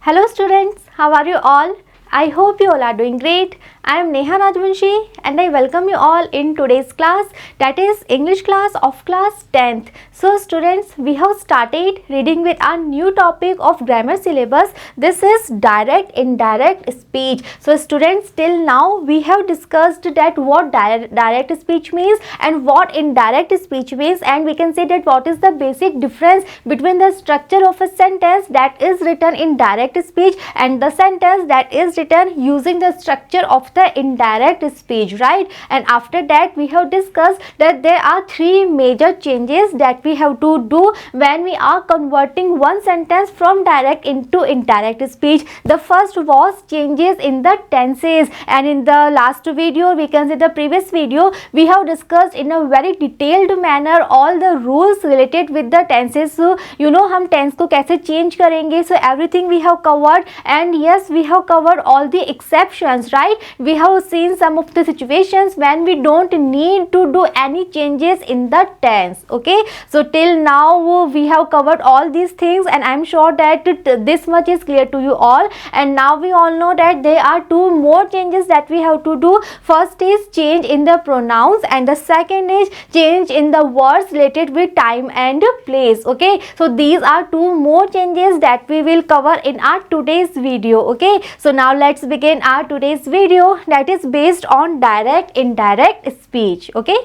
Hello students, how are you all? I hope you all are doing great. I am Neha Rajvanshi and I welcome you all in today's class, that is English class of class 10th. So students, we have started reading with our new topic of grammar syllabus. This is direct indirect speech. So students, till now we have discussed that what direct speech means and what indirect speech means, and we can say that what is the basic difference between the structure of a sentence that is written in direct speech and the sentence that is written using the structure of the indirect speech, right? And after that we have discussed that there are three major changes that we have to do when we are converting one sentence from direct into indirect speech. The first was changes in the tenses, and in the last video, we can say the previous video, we have discussed in a very detailed manner all the rules related with the tenses. So you know हम tense को कैसे change करेंगे, so everything we have covered, and yes, we have covered all the exceptions, right? We have seen some of the situations when we don't need to do any changes in the tense. Okay, so till now we have covered all these things, and I'm sure that this much is clear to you all. And now we all know that there are two more changes that we have to do. First is change in the pronouns, and the second is change in the words related with time and place. Okay, so these are two more changes that we will cover in our today's video. Okay, so now let's begin our today's video, that is based on direct indirect speech. Okay,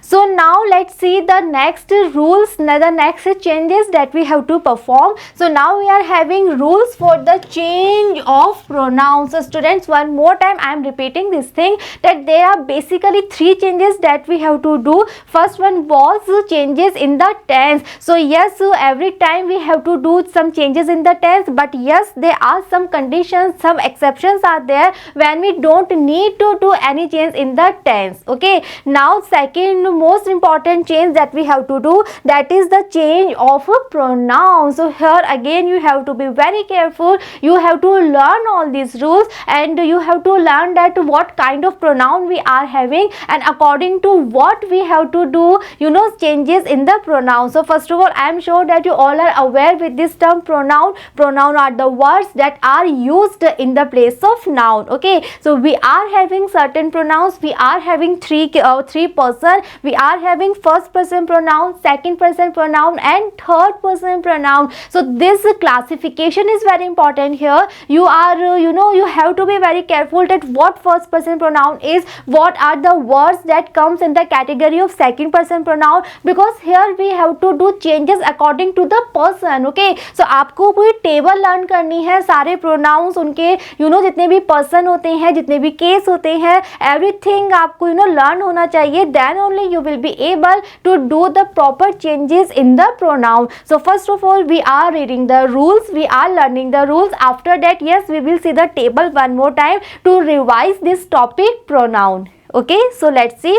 so now let's see the next rules, the next changes that we have to perform. So now we are having rules for the change of pronouns. So students, one more time I am repeating this thing, that there are basically three changes that we have to do. First one was changes in the tense. So yes, so every time we have to do some changes in the tense, but yes, there are some conditions, some exceptions are there when we don't need to do any change in the tense. Okay, now second most important change that we have to do, that is the change of a pronoun. So here again you have to be very careful. You have to learn all these rules, and you have to learn that what kind of pronoun we are having, and according to what we have to do, you know, changes in the pronoun. So first of all, I am sure that you all are aware with this term pronoun. Pronoun are the words that are used in the place of noun. Okay, so we are having certain pronouns. We are having three person. We are having first person pronoun, second person pronoun, and third person pronoun. So this classification is very important here. You are you have to be very careful that what first person pronoun is, what are the words that comes in the category of second person pronoun, because here we have to do changes according to the person. Okay, so आपको पूरी table learn करनी है, सारे pronounce उनके जितने भी person होते हैं, जितने भी केस होते हैं, एवरीथिंग आपको लर्न होना चाहिए. Then only you will be able to do the proper changes in the pronoun. So first of all, we are reading the rules, we are learning the rules. After that, yes, we will see the table one more time to revise this topic pronoun. Okay, so let's see.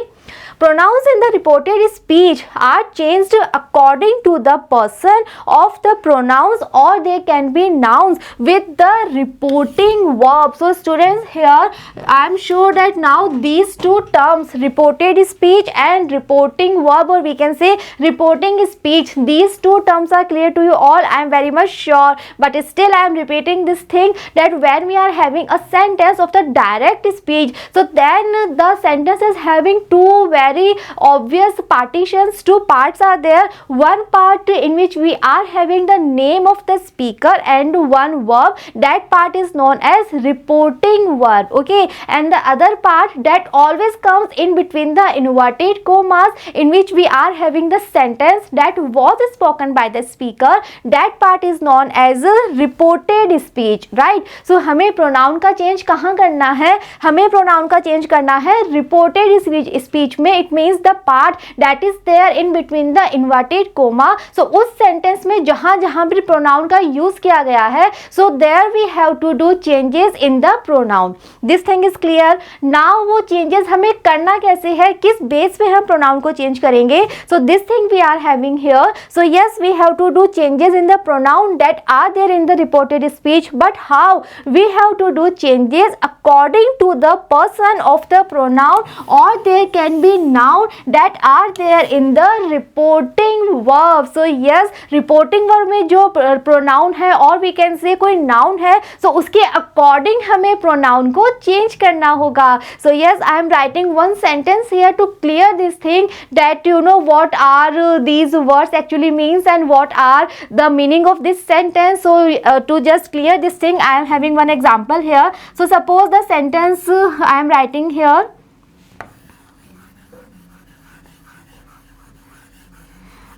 Pronouns in the reported speech are changed according to the person of the pronouns, or they can be nouns with the reporting verb. So students, here I am sure that now these two terms, reported speech and reporting verb, or we can say reporting speech, these two terms are clear to you all, I am very much sure. But still I am repeating this thing, that when we are having a sentence of the direct speech, so then the sentence is having two very obvious partitions. Two parts are there. One part in which we are having the name of the speaker and one verb. That part is known as reporting verb. Okay, and the other part that always comes in between the inverted commas, in which we are having the sentence that was spoken by the speaker. That part is known as a reported speech, right? So हमें pronoun का change कहाँ करना है? हमें pronoun का change करना है reported speech में. It means the part that is there in between the inverted comma. So उस sentence में जहाँ जहाँ भी pronoun का use किया गया है, so there we have to do changes in the pronoun. This thing is clear. Now वो changes हमें करना कैसे है, किस base पे हम pronoun को change करेंगे? So this thing we are having here. So yes, we have to do changes in the pronoun that are there in the reported speech. But how? We have to do changes according to the person of the pronoun, or there can can be noun that are there in the reporting verb. So yes, reporting verb में जो pronoun है और we can say कोई noun है, so उसके according हमें pronoun को change करना होगा. So yes, I am writing one sentence here to clear this thing, that you know what are these words actually means and what are the meaning of this sentence. So to just clear this thing, I am having one example here. So suppose the sentence I am writing here.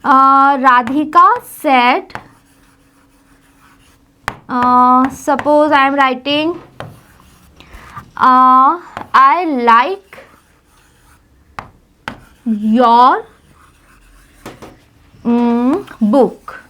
Radhika said, suppose I am writing, I like your book.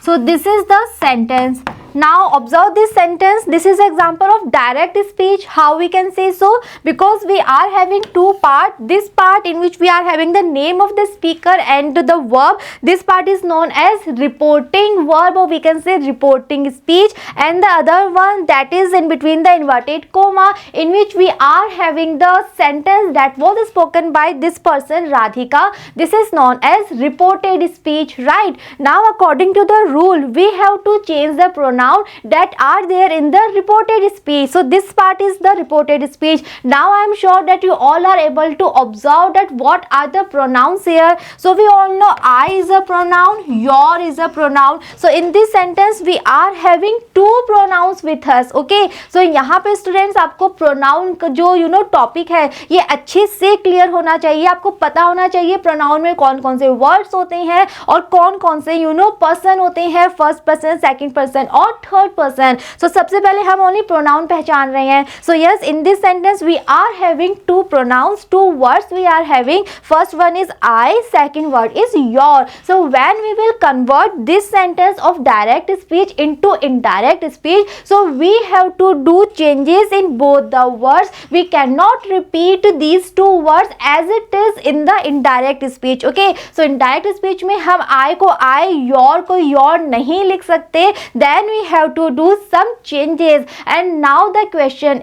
So this is the sentence. Now observe this sentence. This is example of direct speech. How we can say so? Because we are having two parts. This part in which we are having the name of the speaker and the verb. This part is known as reporting verb, or we can say reporting speech. And the other one, that is in between the inverted comma, in which we are having the sentence that was spoken by this person Radhika. This is known as reported speech, right? Now according to the rule, we have to change the pronoun that are there in the reported speech. So this part is the reported speech. Now I am sure that you all are able to observe that what are the pronouns here. So we all know I is a pronoun, your is a pronoun. So in this sentence we are having two pronouns with us. Okay, so यहाँ पे students आपको pronoun का जो topic है ये अच्छे से clear होना चाहिए. आपको पता होना चाहिए pronoun में कौन कौन से words होते हैं और कौन कौन से person होते हैं, first person, second person और third person. So सबसे पहले हम only pronoun पहचान रहे हैं. So yes, in this sentence we are having two pronouns, two words we are having. First one is I, second word is your. So when we will convert this sentence of direct speech into indirect speech, so we have to do changes in both the words. We cannot repeat these two words as it is in the indirect speech. Okay, so indirect speech में हम I को I, your को your नहीं लिख सकते. Then we have to do some changes. And now the question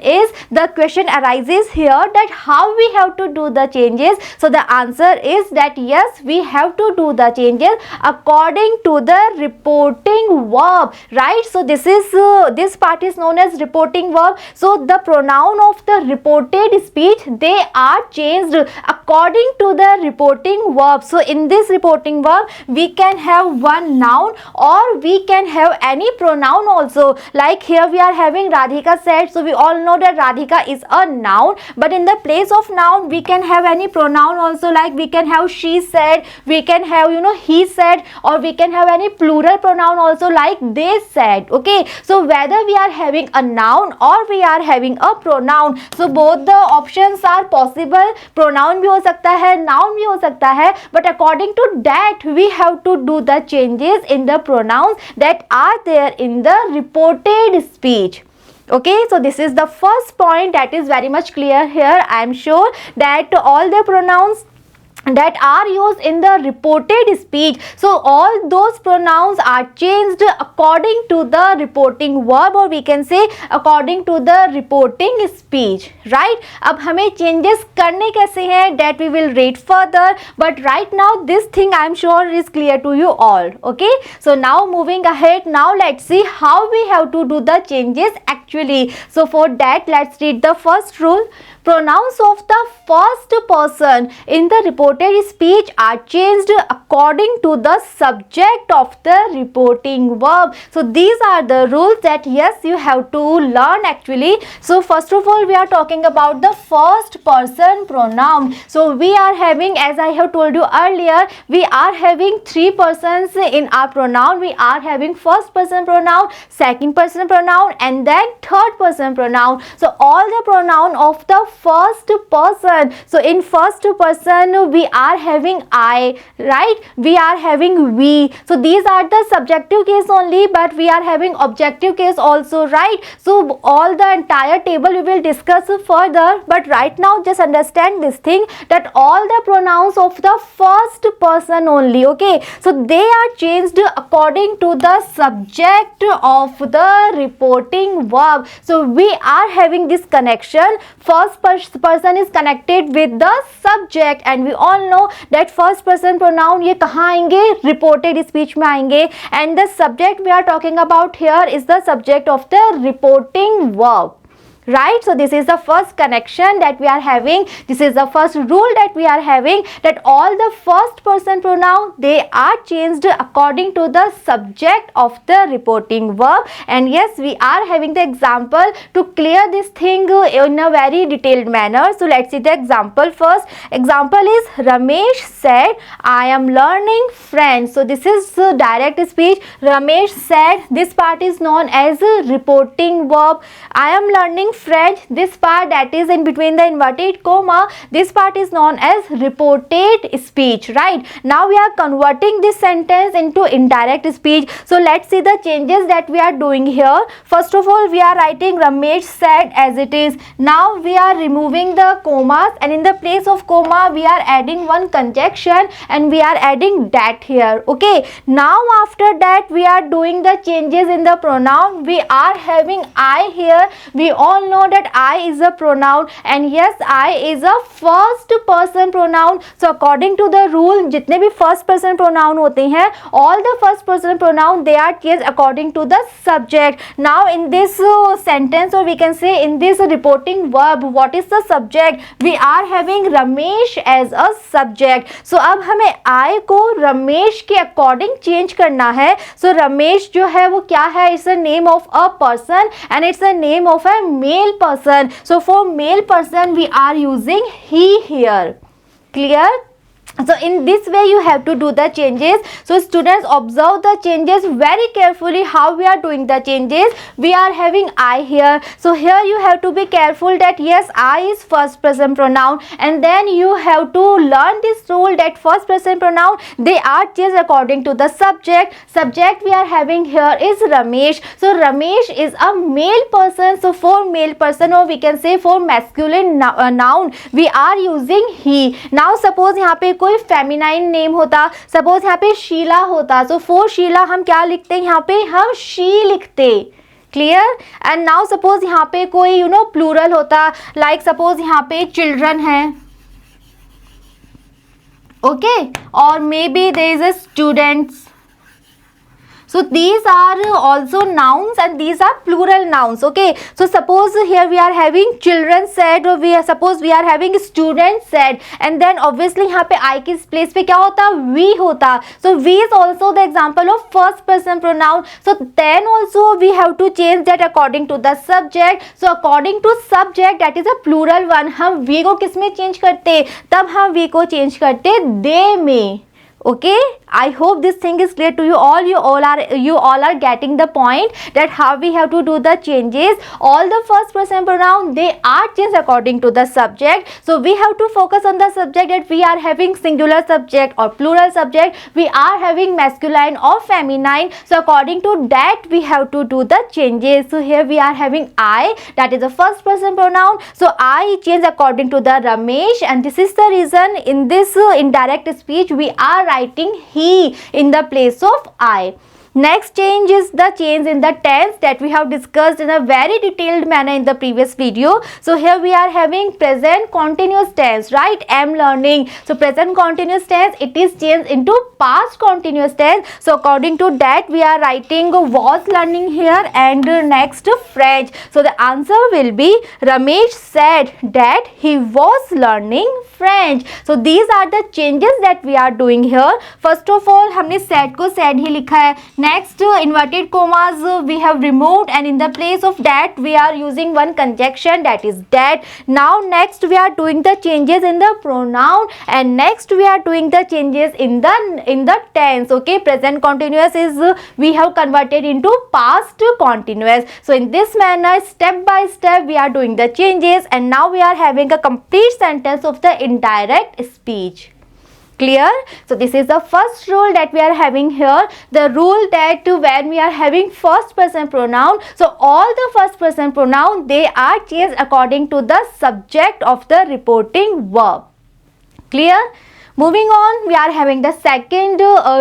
arises here that how we have to do the changes. So the answer is that yes, we have to do the changes according to the reporting verb, right? So this is this part is known as reporting verb. So the pronoun of the reported speech, they are changed according to the reporting verb. So in this reporting verb we can have one noun or we can have any pronoun also. Like here we are having Radhika said, so we all know that Radhika is a noun, but in the place of noun we can have any pronoun also. Like we can have she said, we can have he said, or we can have any plural pronoun also like they said. Okay, so whether we are having a noun or we are having a pronoun, so both the options are possible. Pronoun भी हो सकता है, noun भी हो सकता है, but according to that we have to do the changes in the pronouns that are there in the reported speech. Okay, so this is the first point that is very much clear here. I am sure that all the pronouns that are used in the reported speech, so all those pronouns are changed according to the reporting verb, or we can say according to the reporting speech, right? अब हमें changes करने कैसे हैं, that we will read further, but right now this thing I am sure is clear to you all. Okay, so now moving ahead, now let's see how we have to do the changes actually. So for that, let's read the first rule. Pronouns of the first person in the reported speech are changed according to the subject of the reporting verb. So these are the rules that yes, you have to learn actually. So first of all, we are talking about the first person pronoun. So we are having, as I have told you earlier, we are having three persons in our pronoun. We are having first person pronoun, second person pronoun, and then third person pronoun. So all the pronoun of the first person. So in first person we are having I, right? We are having we. So these are the subjective case only, but we are having objective case also, right? So all the entire table we will discuss further, but right now just understand this thing, that all the pronouns of the first person only, okay? So they are changed according to the subject of the reporting verb. So we are having this connection, first person is connected with the subject, and we all know that first person pronoun ये कहाँ आएंगे, reported speech में आएंगे, and the subject we are talking about here is the subject of the reporting verb. Right, so this is the first connection that we are having. This is the first rule that we are having, that all the first person pronoun, they are changed according to the subject of the reporting verb. And yes, we are having the example to clear this thing in a very detailed manner. So let's see the example first. Example is Ramesh said, I am learning French. So this is direct speech. Ramesh said, this part is known as reporting verb. I am learning French, this part that is in between the inverted comma, this part is known as reported speech, right? Now we are converting this sentence into indirect speech. So let's see the changes that we are doing here. First of all, we are writing Ramesh said as it is. Now we are removing the commas, and in the place of comma we are adding one conjunction, and we are adding that here. Okay, now after that we are doing the changes in the pronoun. We are having I here. We all know that I is a pronoun, and yes, I is a first person pronoun. So according to the rule, जितने भी first person pronoun होते हैं, all the first person pronoun, they are changed according to the subject. Now in this sentence, or we can say in this reporting verb, what is the subject? We are having Ramesh as a subject. So अब हमें I को रमेश के according change करना है. So Ramesh जो है वो क्या है? It's a name of a person, and it's a name of a male person. So for male person we are using he here. Clear? So in this way you have to do the changes. So students, observe the changes very carefully, how we are doing the changes. We are having I here. So here you have to be careful that yes, I is first person pronoun, and then you have to learn this rule that first person pronoun, they are changed according to the subject. Subject we are having here is Ramesh. So Ramesh is a male person. So for male person, or we can say for masculine noun, we are using he. Now suppose यहाँ पे कोई feminine name होता, suppose यहाँ पे शीला होता, so for Sheila हम क्या लिखते हैं? यहाँ पे हम शी लिखते. क्लियर? एंड नाउ सपोज यहाँ पे कोई प्लूरल होता, लाइक सपोज यहाँ पे चिल्ड्रन है, ओके, और maybe there is a students. So these are also nouns, and these are plural nouns. Okay, so suppose here we are having children said, or suppose we are having students said, and then obviously यहाँ पे I की place पे क्या होता? We होता. So we is also the example of first person pronoun. So then also we have to change that according to the subject. So according to subject, that is a plural one, हम we को किस में change करते? तब हम we को change करते they में. Okay, I hope this thing is clear to you all. You all are getting the point that how we have to do the changes. All the first person pronoun, they are changed according to the subject. So we have to focus on the subject, that we are having singular subject or plural subject, we are having masculine or feminine. So according to that we have to do the changes. So here we are having I, that is the first person pronoun. So I change according to the Ramesh, and this is the reason in this indirect speech we are writing he in the place of I. Next change is the change in the tense that we have discussed in a very detailed manner in the previous video. So here we are having present continuous tense, right? Am learning. So present continuous tense, it is changed into past continuous tense. So according to that we are writing was learning here, and next French. So the answer will be Ramesh said that he was learning French. So these are the changes that we are doing here. First of all, हमने said को said ही लिखा है. Next, inverted commas we have removed, and in the place of that we are using one conjunction, that is that. Now next we are doing the changes in the pronoun, and next we are doing the changes in the tense. Okay, present continuous is we have converted into past continuous. So in this manner, step by step we are doing the changes, and now we are having a complete sentence of the indirect speech. Clear? So this is the first rule that we are having here. The rule that when we are having first person pronoun, so all the first person pronoun, they are changed according to the subject of the reporting verb. Clear? Moving on, we are having the second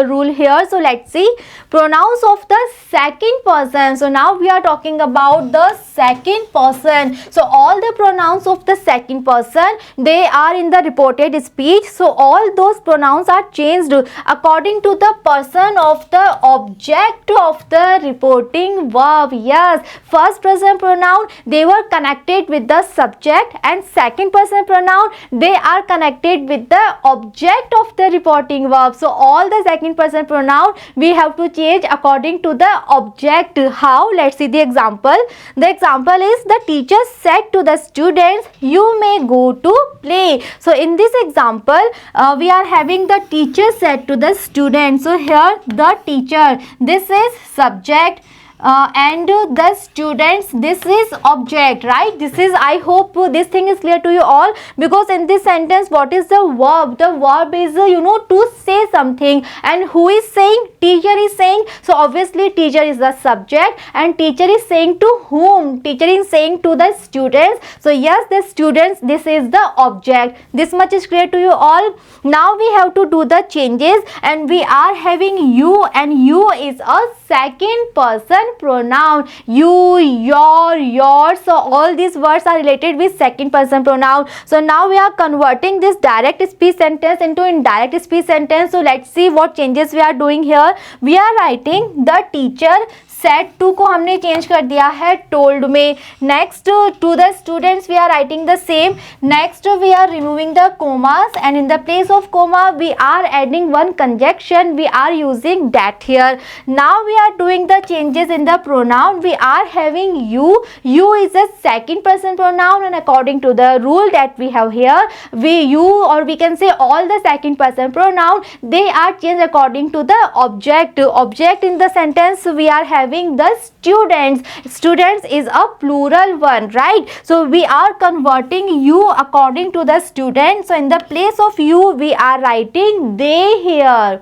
rule here. So let's see, pronouns of the second person. So now we are talking about the second person. So all the pronouns of the second person, they are in the reported speech. So all those pronouns are changed according to the person of the object of the reporting verb. Yes, first person pronoun, they were connected with the subject, and second person pronoun, they are connected with the object of the reporting verb. So all the second person pronoun we have to change according to the object. How? Let's see the example. The example is, the teacher said to the students, you may go to play. So in this example, we are having the teacher said to the student. So here the teacher, this is subject, and the students, this is object, right? This is, I hope this thing is clear to you all, because in this sentence, what is the verb? The verb is to say something, and who is saying? Teacher is saying. So obviously teacher is the subject, and teacher is saying to whom? Teacher is saying to the students. So yes, the students, this is the object. This much is clear to you all. Now we have to do the changes, and we are having you, and you is a second person pronoun. You, your, yours. So all these words are related with second person pronoun. So now we are converting this direct speech sentence into indirect speech sentence. So let's see what changes we are doing here. We are writing, the teacher said to को हमने change कर दिया है told में. Next, to the students we are writing the same. Next, we are removing the commas, and in the place of comma we are adding one conjunction. We are using that here. Now we are doing the changes in the pronoun. We are having you. You is a second person pronoun, and according to the rule that we have here, you, or we can say all the second person pronoun, they are changed according to the object. Object in the sentence we are having the students. Students is a plural one, right? So we are converting you according to the students. So in the place of you we are writing they here.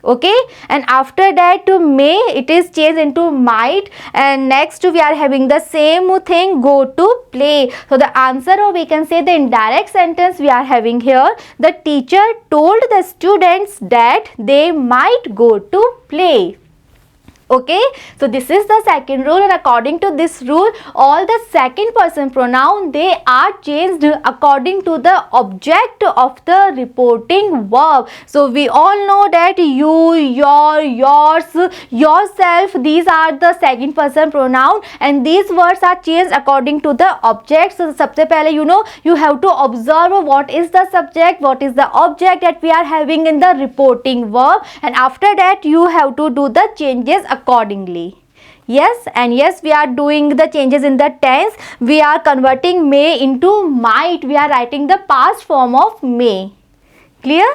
Okay, and after that to may, it is changed into might, and next we are having the same thing, go to play. So the answer, or we can say the indirect sentence we are having here, the teacher told the students that they might go to play. Okay, so this is the second rule, and according to this rule, all the second person pronoun, they are changed according to the object of the reporting verb. So we all know that you, your, yours, yourself, these are the second person pronoun, and these words are changed according to the object. So सबसे पहले you have to observe what is the subject, what is the object that we are having in the reporting verb, and after that you have to do the changes accordingly. Yes, and yes, we are doing the changes in the tense. We are converting may into might. We are writing the past form of may. Clear?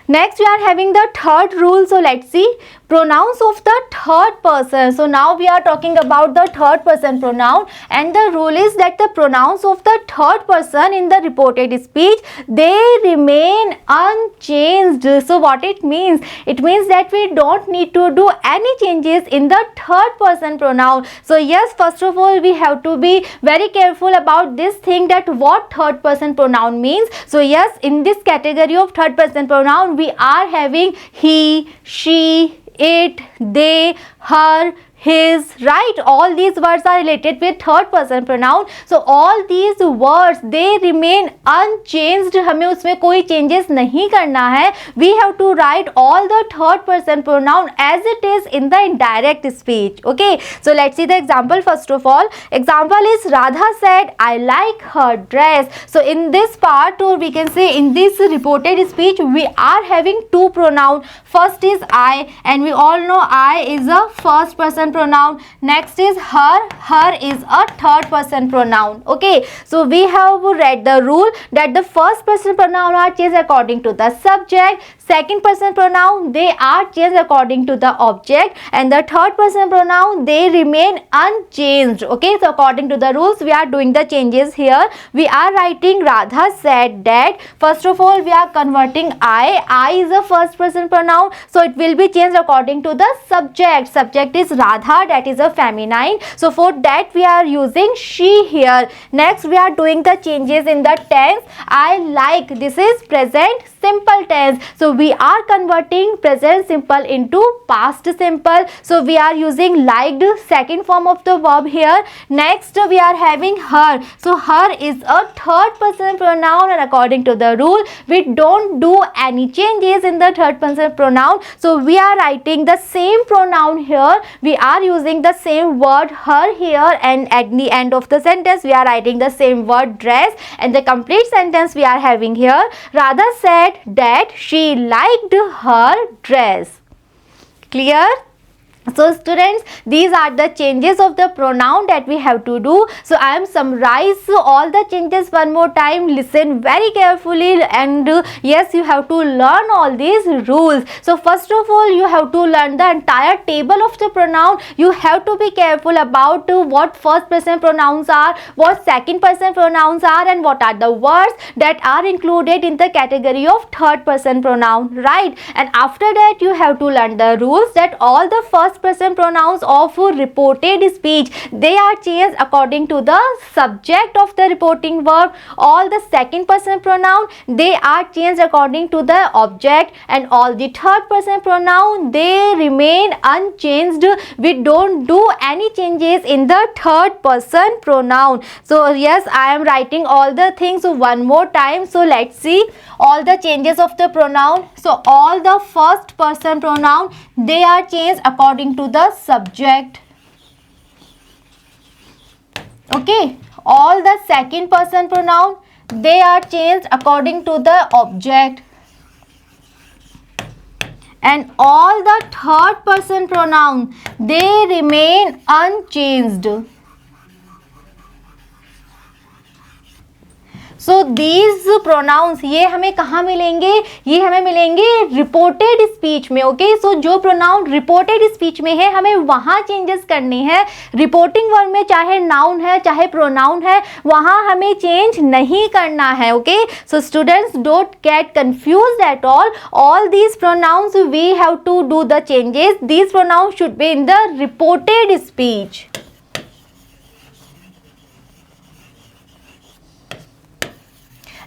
Next, we are having the third rule. So let's see, pronouns of the third person. So now we are talking about the third person pronoun, and the rule is that the pronouns of the third person in the reported speech, they remain unchanged. So what it means? It means that we don't need to do any changes in the third person pronoun. So yes, first of all, we have to be very careful about this thing, that what third person pronoun means. So yes, in this category of third person pronoun, we are having he, she, it, they, her, his, right? All these words are related with third person pronoun. So all these words, they remain unchanged. हमें उसमें कोई changes नहीं करना है. We have to write all the third person pronoun as it is in the indirect speech. Okay, so let's see the example. First of all, example is Radha said, I like her dress. So in this part, or we can say in this reported speech, we are having two pronouns. First is I, and we all know I is a first person pronoun. Next is her. Her is a third person pronoun. Okay, so we have read the rule that the first person pronoun are changed according to the subject, second person pronoun, they are changed according to the object, and the third person pronoun, they remain unchanged. Okay, so according to the rules, we are doing the changes here. We are writing Radha said that. First of all, we are converting I is a first person pronoun, so it will be changed according to the subject. Subject is Radha, that is a feminine, so for that we are using she here. Next, we are doing the changes in the tense. I like, this is present simple tense. So we are converting present simple into past simple. So we are using liked, second form of the verb here. Next we are having her. So her is a third person pronoun, and according to the rule we don't do any changes in the third person pronoun. So we are writing the same pronoun here. We are using the same word her here, and at the end of the sentence we are writing the same word dress, and the complete sentence we are having here, Radha said that she liked her dress. Clear? So students, these are the changes of the pronoun that we have to do. So I am summarize all the changes one more time. Listen very carefully, and yes, you have to learn all these rules. So first of all, you have to learn the entire table of the pronoun. You have to be careful about what first person pronouns are, what second person pronouns are, and what are the words that are included in the category of third person pronoun, right? And after that you have to learn the rules that all the first person pronouns of reported speech, they are changed according to the subject of the reporting verb. All the second person pronoun, they are changed according to the object, and all the third person pronoun, they remain unchanged. We don't do any changes in the third person pronoun. So yes, I am writing all the things one more time. So let's see all the changes of the pronoun. So all the first person pronoun, they are changed according to the subject. Okay, all the second person pronoun, they are changed according to the object, and all the third person pronoun, they remain unchanged. So these pronouns, ये हमें कहाँ मिलेंगे? ये हमें मिलेंगे reported speech में. Okay, so जो pronoun reported speech में है, हमें वहाँ चेंजेस करने हैं. रिपोर्टिंग वर्ब में चाहे नाउन है चाहे प्रोनाउन है, वहाँ हमें चेंज नहीं करना है. Okay, so students don't get confused at all. All these pronouns we have to do the changes. These pronouns should be in the reported speech.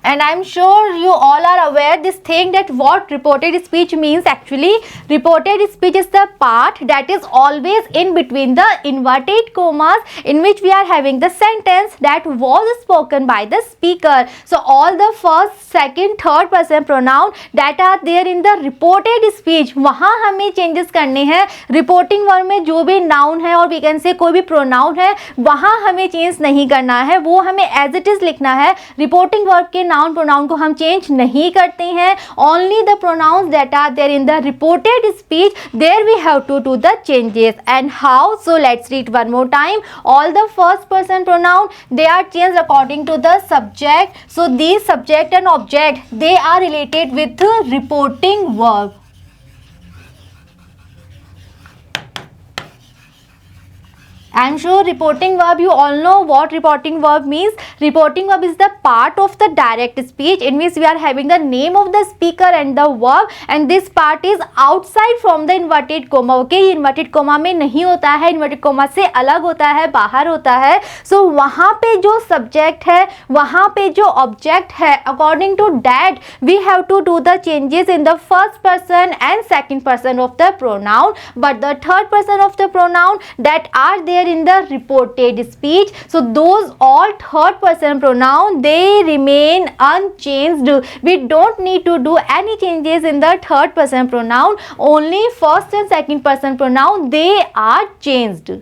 And I'm sure you all are aware this thing that what reported speech means. Actually, reported speech is the part that is always in between the inverted commas, in which we are having the sentence that was spoken by the speaker. So all the first, second, third person pronoun that are there in the reported speech, वहाँ हमें changes करने हैं. Reporting verb में जो भी noun है और we can say कोई भी pronoun है, वहाँ हमें change नहीं करना है, वो हमें as it is लिखना है. Reporting verb के नाउन प्रोनाउन को हम चेंज नहीं करते हैं. Only the pronouns that are there in the reported speech, there we have to do the changes. And how? So let's read one more time. All the first person pronoun, they are changed according to the subject. So these subject and object, they are related with reporting verb. I am sure reporting verb, you all know what reporting verb means. Reporting verb is the part of the direct speech in which we are having the name of the speaker and the verb, and this part is outside from the inverted comma. Okay, ये inverted comma में नहीं होता है, inverted comma से अलग होता है, बाहर होता है. So वहाँ पे जो subject है, वहाँ पे जो object है, according to that we have to do the changes in the first person and second person of the pronoun, but the third person of the pronoun that are there in the reported speech, so those all third person pronoun, they remain unchanged. We don't need to do any changes in the third person pronoun. Only first and second person pronoun, they are changed.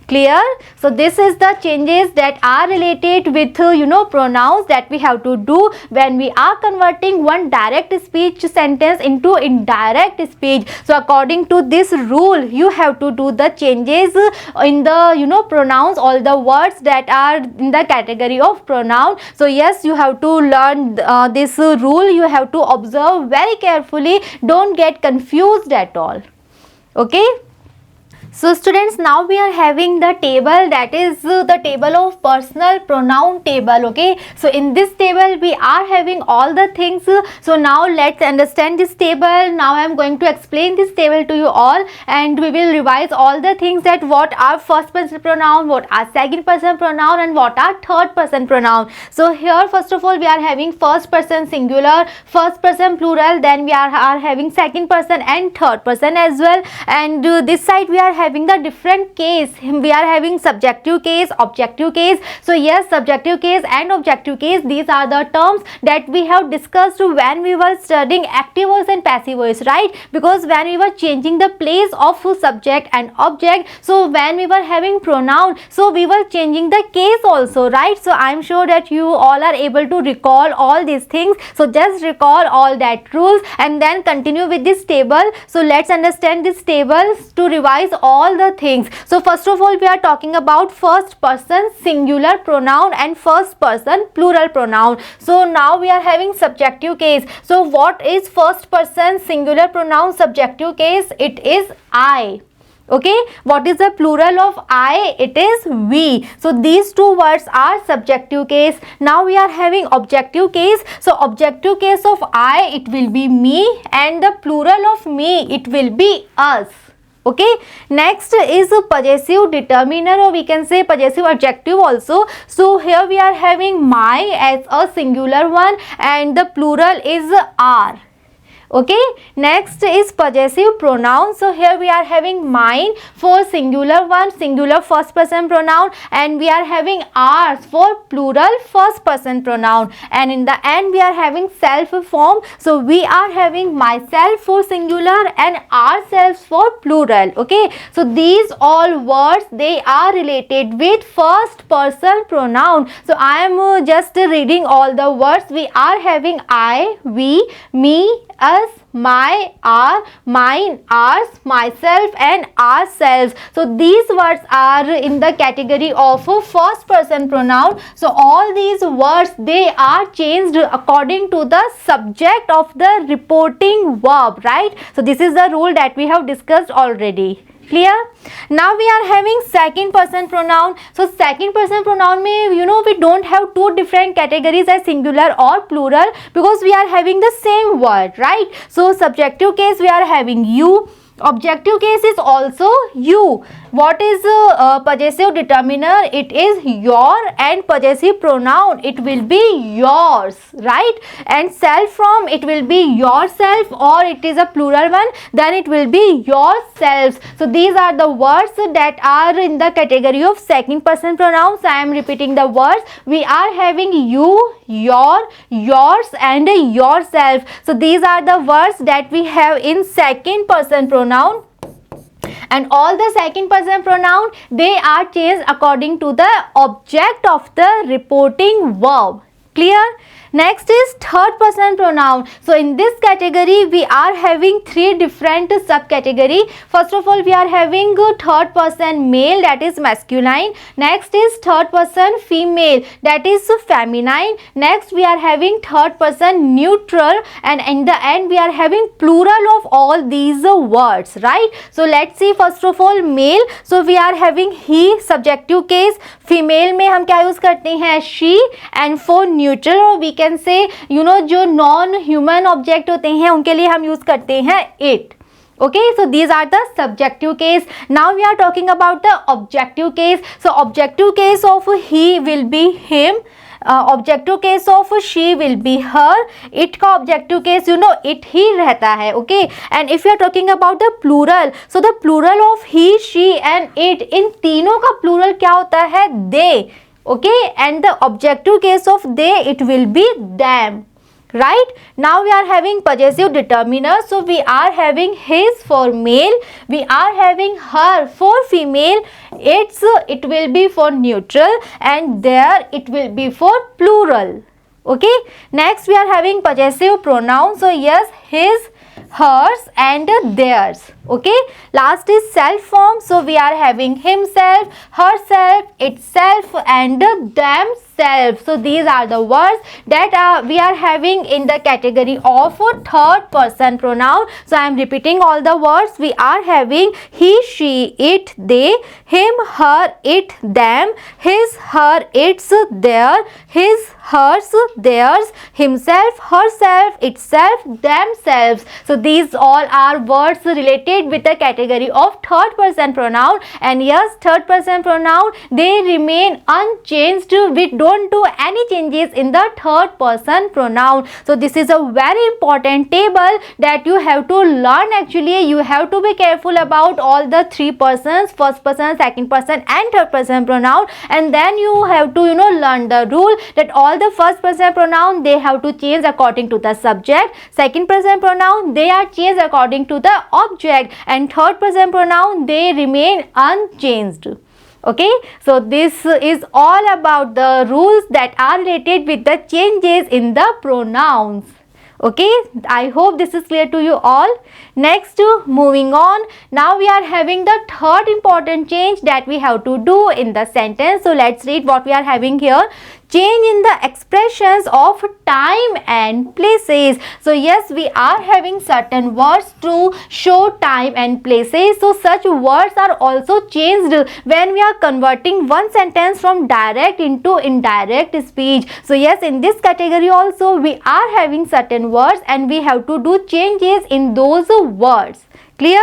Clear? So this is the changes that are related with pronouns that we have to do when we are converting one direct speech sentence into indirect speech. So according to this rule, you have to do the changes in the pronouns, all the words that are in the category of pronoun. So yes, you have to learn this rule. You have to observe very carefully. Don't get confused at all. Okay. So students, now we are having the table, that is the table of personal pronoun table. Okay, so in this table we are having all the things. So now let's understand this table. Now I am going to explain this table to you all, and we will revise all the things, that what are first person pronoun, what are second person pronoun, and what are third person pronoun. So here first of all we are having first person singular, first person plural, then we are having second person and third person as well. And this side we are having the different case. We are having subjective case, objective case. So yes, subjective case and objective case, these are the terms that we have discussed when we were studying active voice and passive voice, right? Because when we were changing the place of subject and object, so when we were having pronoun, so we were changing the case also, right? So I am sure that you all are able to recall all these things. So just recall all that rules and then continue with this table. So let's understand this table to revise all the things. So first of all we are talking about first person singular pronoun and first person plural pronoun. So now we are having subjective case. So what is first person singular pronoun subjective case? It is I. Okay, what is the plural of I? It is we. So these two words are subjective case. Now we are having objective case. So objective case of I, it will be me, and the plural of me, it will be us. Okay, next is possessive determiner, or we can say possessive adjective also. So here we are having my as a singular one, and the plural is our. Okay, next is possessive pronoun. So here we are having mine for singular one, singular first person pronoun, and we are having ours for plural first person pronoun, and in the end we are having self form. So we are having myself for singular and ourselves for plural. Okay, so these all words, they are related with first person pronoun. So I am just reading all the words. We are having I, we, me, us, my, our, mine, ours, myself, and ourselves. So these words are in the category of first person pronoun. So all these words, they are changed according to the subject of the reporting verb, right? So this is the rule that we have discussed already. Clear? Now we are having second person pronoun. So second person pronoun mein, we don't have two different categories as singular or plural, because we are having the same word, right? So subjective case we are having you, objective case is also you. What is possessive determiner? It is your, and possessive pronoun, it will be yours, right? And self form, it will be yourself, or it is a plural one, then it will be yourselves. So these are the words that are in the category of second person pronouns. I am repeating the words. We are having you, your, yours, and yourself. So these are the words that we have in second person pronoun. And all the second person pronoun, they are changed according to the object of the reporting verb. Clear? Next is third person pronoun. So in this category we are having three different subcategory. First of all we are having third person male, that is masculine. Next is third person female, that is feminine. Next we are having third person neutral, and in the end we are having plural of all these words, right? So let's see first of all male. So we are having he, subjective case. Female में हम क्या use करते हैं? she, and for neutral we can say जो non human object होते हैं उनके लिए हम यूज करते हैं it. Okay, so these are the subjective case. Now we are talking about the objective case. So objective case of he will be him, objective case of she will be her, it का objective case it ही रहता है. Okay, and if you are talking about the plural, so the plural of he, she and it, इन तीनों का plural क्या होता है? they. Okay, and the objective case of they, it will be them. Right? Now we are having possessive determiner. So we are having his for male, we are having her for female, it will be for neutral, and there it will be for plural. Okay, next we are having possessive pronoun. So yes, his, hers, and theirs. Okay, last is self form. So we are having himself, herself, itself, and themselves. self. So these are the words that we are having in the category of third person pronoun. So I am repeating all the words. We are having he, she, it, they, him, her, it, them, his, her, its, their, his, hers, theirs, himself, herself, itself, themselves. So these all are words related with the category of third person pronoun. And yes, third person pronoun, they remain unchanged. We don't do any changes in the third person pronoun. So this is a very important table that you have to learn. Actually, you have to be careful about all the three persons, first person, second person and third person pronoun. And then you have to learn the rule that all the first person pronoun, they have to change according to the subject. Second person pronoun, they are changed according to the object. And third person pronoun, they remain unchanged. Okay, so this is all about the rules that are related with the changes in the pronouns. Okay, I hope this is clear to you all. Next, moving on, now we are having the third important change that we have to do in the sentence. So let's read what we are having here. Change in the expressions of time and places. So yes, we are having certain words to show time and places. So such words are also changed when we are converting one sentence from direct into indirect speech. So yes, in this category also we are having certain words and we have to do changes in those words. Clear?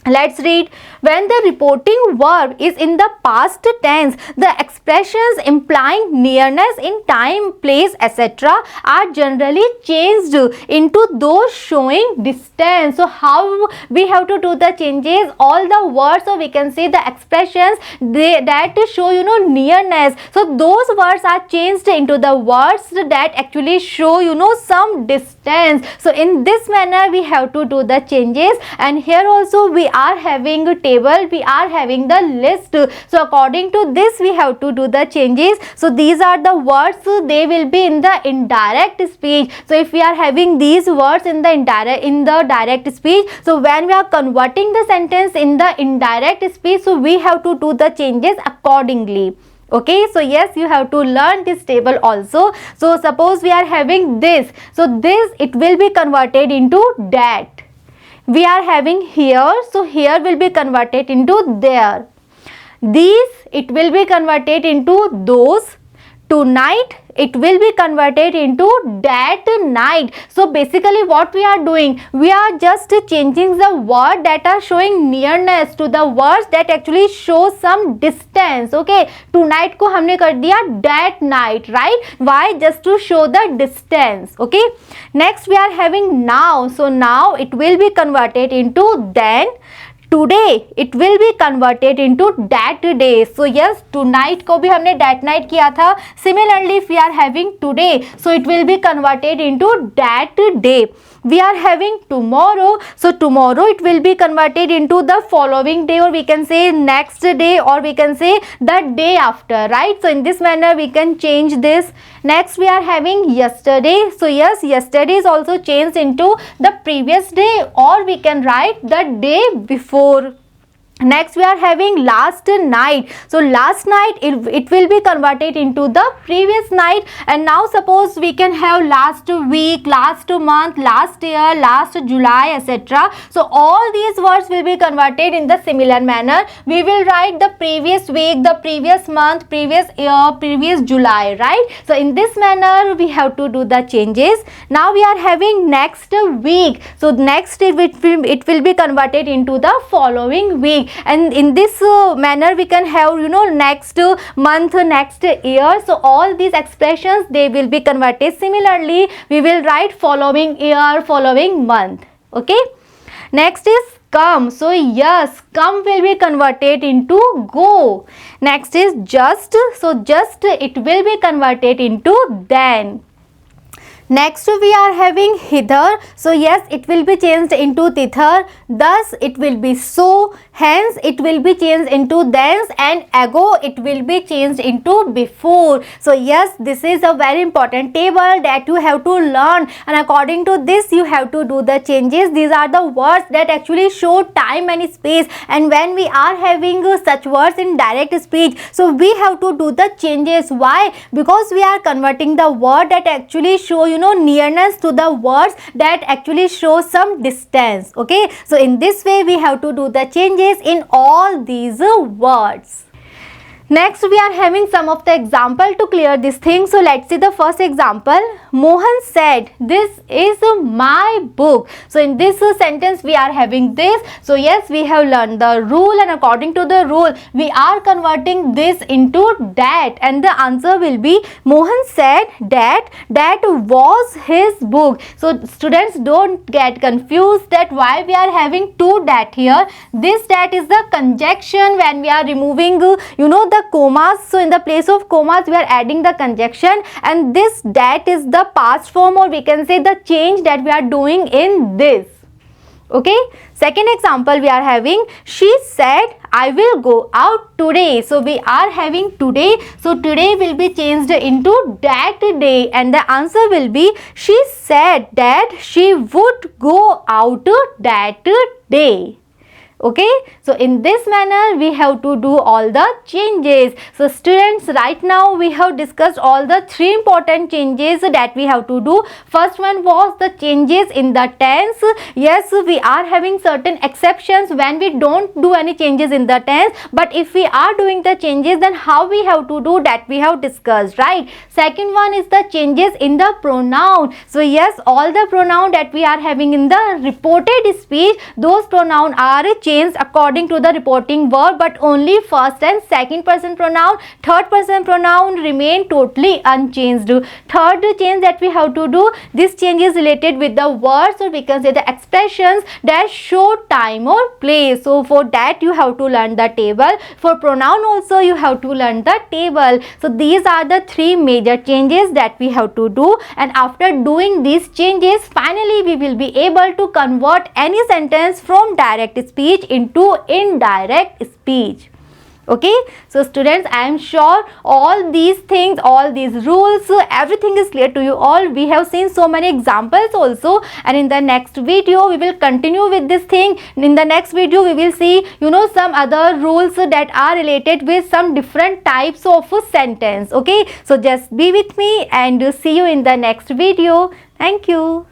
Let's read. When the reporting verb is in the past tense, the expressions implying nearness in time, place, etc. are generally changed into those showing distance. So how we have to do the changes? All the words, so we can say the expressions that show nearness. So those words are changed into the words that actually show some distance. So in this manner we have to do the changes. And here also we are having a table, we are having the list. So according to this we have to do the changes. So these are the words, they will be in the indirect speech. So if we are having these words in the direct speech, so when we are converting the sentence in the indirect speech, so we have to do the changes accordingly. Okay, so yes, you have to learn this table also. So suppose we are having this, so this, it will be converted into that. We are having here, so here will be converted into there. These, it will be converted into those. Tonight, it will be converted into that night. So basically what we are doing, we are just changing the word that are showing nearness to the words that actually show some distance. Okay, tonight को हमने कर दिया that night, right? Why? Just to show the distance. Okay, next we are having now. So now it will be converted into then. Today it will be converted into that day. So yes, tonight को भी हमने that night किया था. Similarly, if we are having today, so it will be converted into that day. We are having tomorrow, so tomorrow it will be converted into the following day, or we can say next day, or we can say the day after, right? So in this manner we can change this. Next we are having yesterday. So yes, yesterday is also changed into the previous day, or we can write the day before. Next we are having last night. So last night it will be converted into the previous night. And now suppose we can have last week, last month, last year, last July, etc. So all these words will be converted in the similar manner. We will write the previous week, the previous month, previous year, previous July, right? So in this manner we have to do the changes. Now we are having next week. So next it will be converted into the following week. And in this manner we can have next month, next year. So all these expressions, they will be converted. Similarly we will write following year, following month. Okay, next is come. So yes, come will be converted into go. Next is just. So just, it will be converted into then. Next we are having hither. So yes, it will be changed into thither. Thus it will be so. Hence it will be changed into thence, and ago it will be changed into before. So yes, this is a very important table that you have to learn, and according to this you have to do the changes. These are the words that actually show time and space, and when we are having such words in direct speech, so we have to do the changes. Why? Because we are converting the word that actually show nearness to the words that actually show some distance. Okay, so in this way we have to do the changes in all these words. Next we are having some of the example to clear this thing. So let's see the first example. Mohan said, "This is my book." So in this sentence we are having this. So yes, we have learned the rule, and according to the rule we are converting this into that, and the answer will be Mohan said that was his book. So students, don't get confused that why we are having two that here. This that is the conjunction when we are removing the commas. So in the place of commas we are adding the conjunction, and this that is the past form, or we can say the change that we are doing in this. Okay, second example we are having, she said, "I will go out today." So we are having today, so today will be changed into that day, and the answer will be she said that she would go out that day. Okay, so in this manner we have to do all the changes. So students, right now we have discussed all the three important changes that we have to do. First one was the changes in the tense. Yes, we are having certain exceptions when we don't do any changes in the tense, but if we are doing the changes, then how we have to do that we have discussed, right? Second one is the changes in the pronoun. So yes, all the pronoun that we are having in the reported speech, those pronoun are changed according to the reporting verb, but only first and second person pronoun, third person pronoun remain totally unchanged. Third change that we have to do, this change is related with the words, or we can say the expressions that show time or place. So for that you have to learn the table. For pronoun also you have to learn the table. So these are the three major changes that we have to do, and after doing these changes, finally we will be able to convert any sentence from direct speech into indirect speech. Okay, so students, I am sure all these things, all these rules, everything is clear to you all. We have seen so many examples also, and in the next video we will continue with this thing. In the next video we will see some other rules that are related with some different types of sentence. Okay, so just be with me and see you in the next video. Thank you.